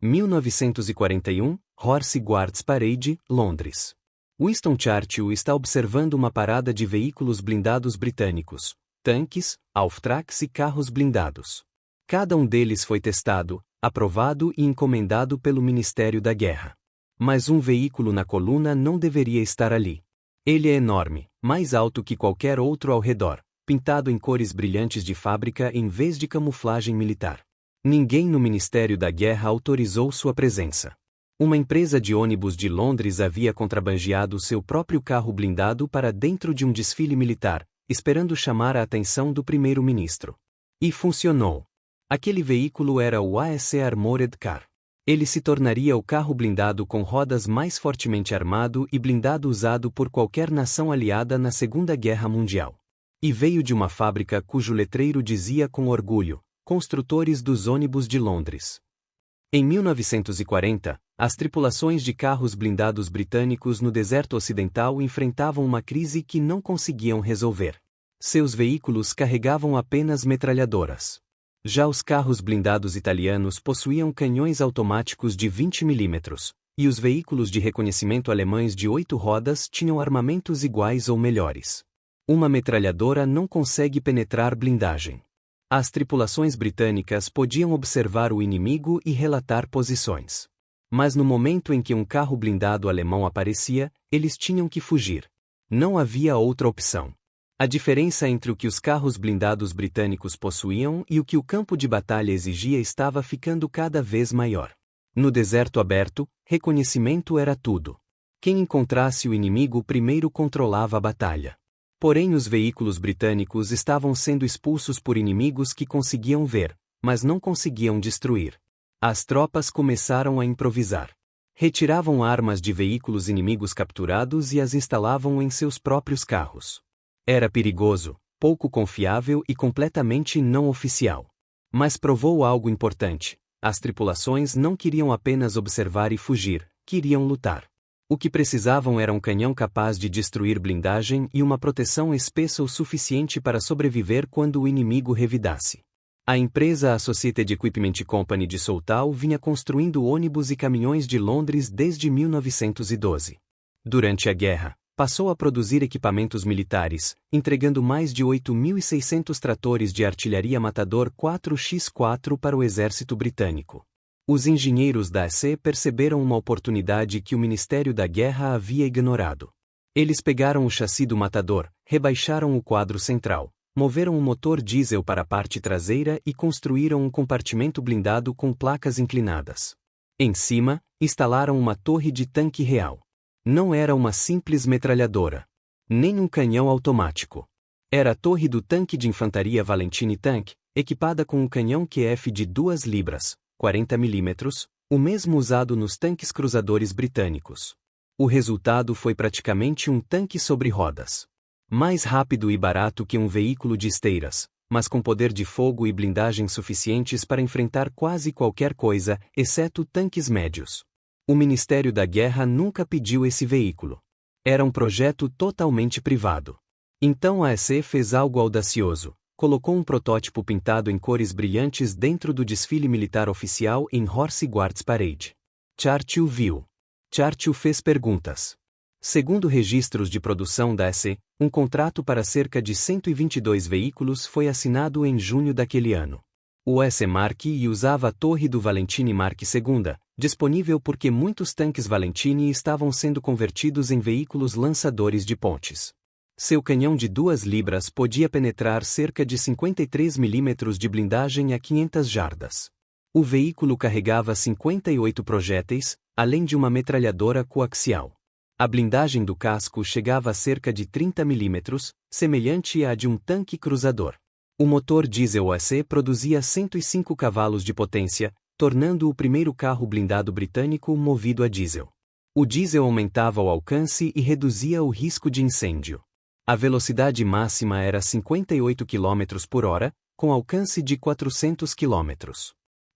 1941, Horse Guards Parade, Londres. Winston Churchill está observando uma parada de veículos blindados britânicos, tanques, half-tracks e carros blindados. Cada um deles foi testado, aprovado e encomendado pelo Ministério da Guerra. Mas um veículo na coluna não deveria estar ali. Ele é enorme, mais alto que qualquer outro ao redor, pintado em cores brilhantes de fábrica em vez de camuflagem militar. Ninguém no Ministério da Guerra autorizou sua presença. Uma empresa de ônibus de Londres havia contrabandeado seu próprio carro blindado para dentro de um desfile militar, esperando chamar a atenção do primeiro-ministro. E funcionou. Aquele veículo era o AEC Armored Car. Ele se tornaria o carro blindado com rodas mais fortemente armado e blindado usado por qualquer nação aliada na Segunda Guerra Mundial. E veio de uma fábrica cujo letreiro dizia com orgulho: Construtores dos ônibus de Londres. Em 1940, as tripulações de carros blindados britânicos no deserto ocidental enfrentavam uma crise que não conseguiam resolver. Seus veículos carregavam apenas metralhadoras. Já os carros blindados italianos possuíam canhões automáticos de 20 mm, e os veículos de reconhecimento alemães de 8 rodas tinham armamentos iguais ou melhores. Uma metralhadora não consegue penetrar blindagem. As tripulações britânicas podiam observar o inimigo e relatar posições. Mas no momento em que um carro blindado alemão aparecia, eles tinham que fugir. Não havia outra opção. A diferença entre o que os carros blindados britânicos possuíam e o que o campo de batalha exigia estava ficando cada vez maior. No deserto aberto, reconhecimento era tudo. Quem encontrasse o inimigo primeiro controlava a batalha. Porém, os veículos britânicos estavam sendo expulsos por inimigos que conseguiam ver, mas não conseguiam destruir. As tropas começaram a improvisar. Retiravam armas de veículos inimigos capturados e as instalavam em seus próprios carros. Era perigoso, pouco confiável e completamente não oficial. Mas provou algo importante: as tripulações não queriam apenas observar e fugir, queriam lutar. O que precisavam era um canhão capaz de destruir blindagem e uma proteção espessa o suficiente para sobreviver quando o inimigo revidasse. A empresa Associated Equipment Company de Southall vinha construindo ônibus e caminhões de Londres desde 1912. Durante a guerra, passou a produzir equipamentos militares, entregando mais de 8.600 tratores de artilharia Matador 4x4 para o exército britânico. Os engenheiros da AEC perceberam uma oportunidade que o Ministério da Guerra havia ignorado. Eles pegaram o chassi do Matador, rebaixaram o quadro central, moveram o motor diesel para a parte traseira e construíram um compartimento blindado com placas inclinadas. Em cima, instalaram uma torre de tanque real. Não era uma simples metralhadora, nem um canhão automático. Era a torre do tanque de infantaria Valentine Tank, equipada com um canhão QF de 2 libras, 40 mm, o mesmo usado nos tanques cruzadores britânicos. O resultado foi praticamente um tanque sobre rodas. Mais rápido e barato que um veículo de esteiras, mas com poder de fogo e blindagem suficientes para enfrentar quase qualquer coisa, exceto tanques médios. O Ministério da Guerra nunca pediu esse veículo. Era um projeto totalmente privado. Então a AEC fez algo audacioso. Colocou um protótipo pintado em cores brilhantes dentro do desfile militar oficial em Horse Guards Parade. Churchill viu. Churchill fez perguntas. Segundo registros de produção da AEC, um contrato para cerca de 122 veículos foi assinado em junho daquele ano. O AEC Mark I usava a torre do Valentine Mark II, disponível porque muitos tanques Valentine estavam sendo convertidos em veículos lançadores de pontes. Seu canhão de 2 libras podia penetrar cerca de 53 mm de blindagem a 500 jardas. O veículo carregava 58 projéteis, além de uma metralhadora coaxial. A blindagem do casco chegava a cerca de 30 mm, semelhante à de um tanque cruzador. O motor diesel AEC produzia 105 cavalos de potência, tornando-o o primeiro carro blindado britânico movido a diesel. O diesel aumentava o alcance e reduzia o risco de incêndio. A velocidade máxima era 58 km por hora, com alcance de 400 km.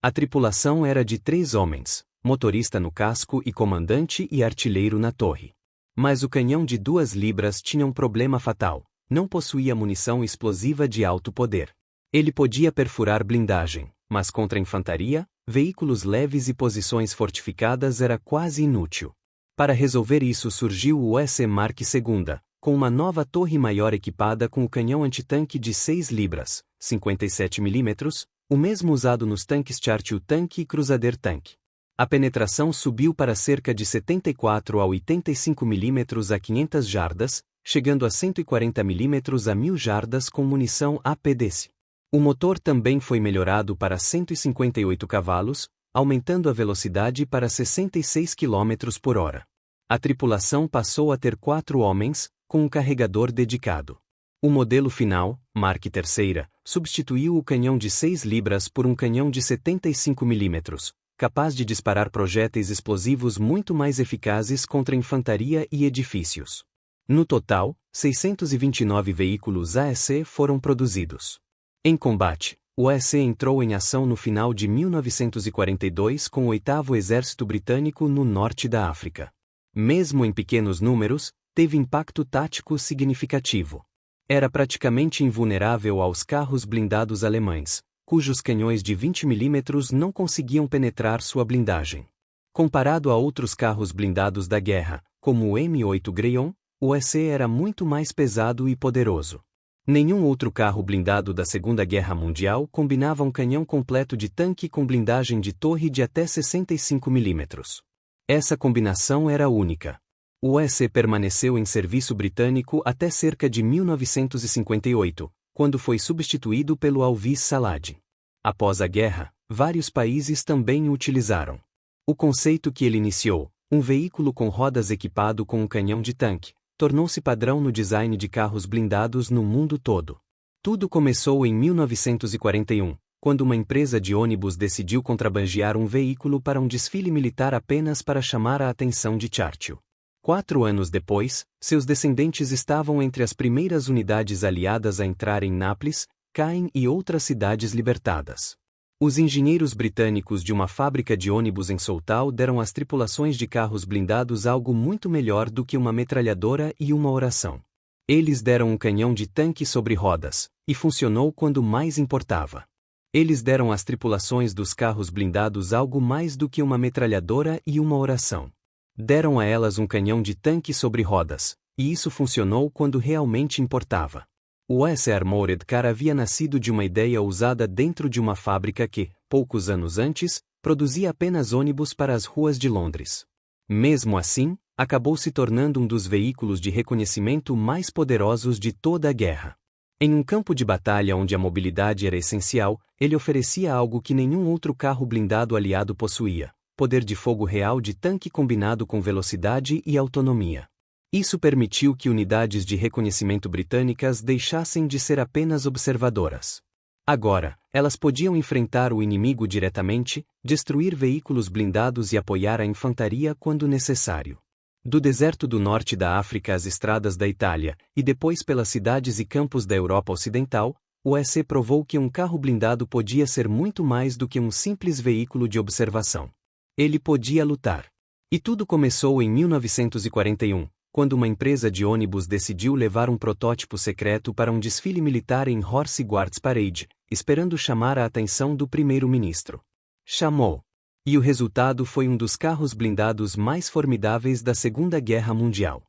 A tripulação era de 3 homens, motorista no casco e comandante e artilheiro na torre. Mas o canhão de 2 libras tinha um problema fatal: não possuía munição explosiva de alto poder. Ele podia perfurar blindagem, mas contra a infantaria, veículos leves e posições fortificadas era quase inútil. Para resolver isso surgiu o USC Mark II, com uma nova torre maior equipada com o canhão antitanque de 6 libras, 57 mm, o mesmo usado nos tanques Churchill Tank e Crusader Tank. A penetração subiu para cerca de 74 a 85 mm a 500 jardas, chegando a 140 mm a 1000 jardas com munição APDC. O motor também foi melhorado para 158 cavalos, aumentando a velocidade para 66 km por hora. A tripulação passou a ter 4 homens, com um carregador dedicado. O modelo final, Mark III, substituiu o canhão de 6 libras por um canhão de 75 mm, capaz de disparar projéteis explosivos muito mais eficazes contra infantaria e edifícios. No total, 629 veículos AEC foram produzidos. Em combate, o AEC entrou em ação no final de 1942 com o 8º Exército Britânico no norte da África. Mesmo em pequenos números, teve impacto tático significativo. Era praticamente invulnerável aos carros blindados alemães, cujos canhões de 20 mm não conseguiam penetrar sua blindagem. Comparado a outros carros blindados da guerra, como o M8 Greyhound, o AEC era muito mais pesado e poderoso. Nenhum outro carro blindado da Segunda Guerra Mundial combinava um canhão completo de tanque com blindagem de torre de até 65 mm. Essa combinação era única. O AEC permaneceu em serviço britânico até cerca de 1958, quando foi substituído pelo Alvis Salad. Após a guerra, vários países também o utilizaram. O conceito que ele iniciou, um veículo com rodas equipado com um canhão de tanque, tornou-se padrão no design de carros blindados no mundo todo. Tudo começou em 1941, quando uma empresa de ônibus decidiu contrabandear um veículo para um desfile militar apenas para chamar a atenção de Churchill. 4 anos depois, seus descendentes estavam entre as primeiras unidades aliadas a entrar em Nápoles, Caen e outras cidades libertadas. Os engenheiros britânicos de uma fábrica de ônibus em Southall deram às tripulações de carros blindados algo muito melhor do que uma metralhadora e uma oração. Eles deram um canhão de tanque sobre rodas, e funcionou quando mais importava. Eles deram às tripulações dos carros blindados algo mais do que uma metralhadora e uma oração. Deram a elas um canhão de tanque sobre rodas, e isso funcionou quando realmente importava. O USC Armored Car havia nascido de uma ideia usada dentro de uma fábrica que, poucos anos antes, produzia apenas ônibus para as ruas de Londres. Mesmo assim, acabou se tornando um dos veículos de reconhecimento mais poderosos de toda a guerra. Em um campo de batalha onde a mobilidade era essencial, ele oferecia algo que nenhum outro carro blindado aliado possuía: poder de fogo real de tanque combinado com velocidade e autonomia. Isso permitiu que unidades de reconhecimento britânicas deixassem de ser apenas observadoras. Agora, elas podiam enfrentar o inimigo diretamente, destruir veículos blindados e apoiar a infantaria quando necessário. Do deserto do norte da África às estradas da Itália, e depois pelas cidades e campos da Europa Ocidental, o AEC provou que um carro blindado podia ser muito mais do que um simples veículo de observação. Ele podia lutar. E tudo começou em 1941. Quando uma empresa de ônibus decidiu levar um protótipo secreto para um desfile militar em Horse Guards Parade, esperando chamar a atenção do primeiro-ministro. Chamou. E o resultado foi um dos carros blindados mais formidáveis da Segunda Guerra Mundial.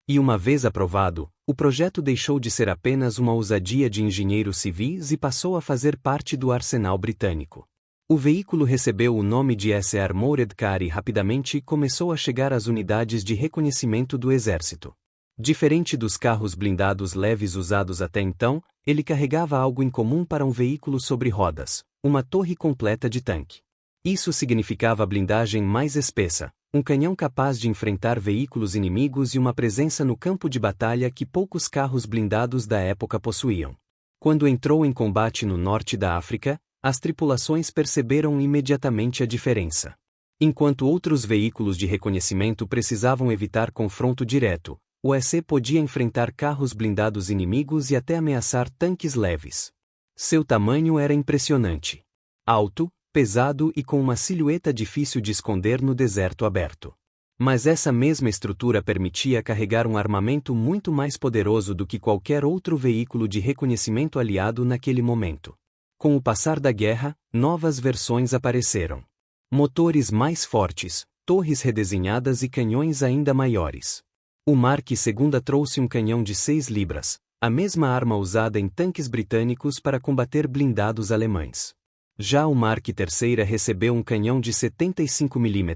E uma vez aprovado, o projeto deixou de ser apenas uma ousadia de engenheiros civis e passou a fazer parte do arsenal britânico. O veículo recebeu o nome de USC Armored Car e rapidamente começou a chegar às unidades de reconhecimento do exército. Diferente dos carros blindados leves usados até então, ele carregava algo em comum para um veículo sobre rodas: uma torre completa de tanque. Isso significava blindagem mais espessa, um canhão capaz de enfrentar veículos inimigos e uma presença no campo de batalha que poucos carros blindados da época possuíam. Quando entrou em combate no norte da África, as tripulações perceberam imediatamente a diferença. Enquanto outros veículos de reconhecimento precisavam evitar confronto direto, o AEC podia enfrentar carros blindados inimigos e até ameaçar tanques leves. Seu tamanho era impressionante. Alto, pesado e com uma silhueta difícil de esconder no deserto aberto. Mas essa mesma estrutura permitia carregar um armamento muito mais poderoso do que qualquer outro veículo de reconhecimento aliado naquele momento. Com o passar da guerra, novas versões apareceram. Motores mais fortes, torres redesenhadas e canhões ainda maiores. O Mark II trouxe um canhão de 6 libras, a mesma arma usada em tanques britânicos para combater blindados alemães. Já o Mark III recebeu um canhão de 75 mm,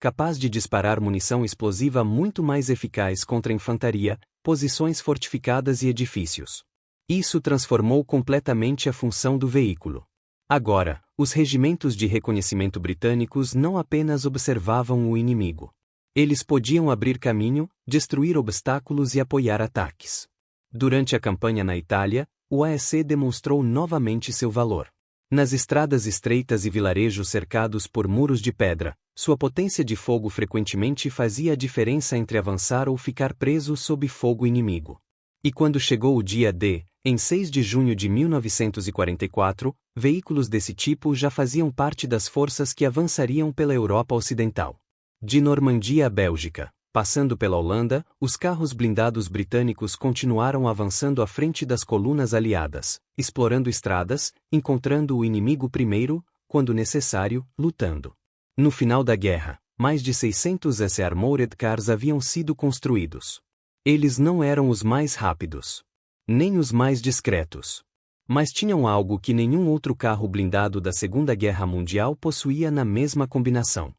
capaz de disparar munição explosiva muito mais eficaz contra infantaria, posições fortificadas e edifícios. Isso transformou completamente a função do veículo. Agora, os regimentos de reconhecimento britânicos não apenas observavam o inimigo. Eles podiam abrir caminho, destruir obstáculos e apoiar ataques. Durante a campanha na Itália, o AEC demonstrou novamente seu valor. Nas estradas estreitas e vilarejos cercados por muros de pedra, sua potência de fogo frequentemente fazia a diferença entre avançar ou ficar preso sob fogo inimigo. E quando chegou o dia D, em 6 de junho de 1944, veículos desse tipo já faziam parte das forças que avançariam pela Europa Ocidental. De Normandia à Bélgica, passando pela Holanda, os carros blindados britânicos continuaram avançando à frente das colunas aliadas, explorando estradas, encontrando o inimigo primeiro, quando necessário, lutando. No final da guerra, mais de 600 S-Armored Cars haviam sido construídos. Eles não eram os mais rápidos, nem os mais discretos. Mas tinham algo que nenhum outro carro blindado da Segunda Guerra Mundial possuía na mesma combinação.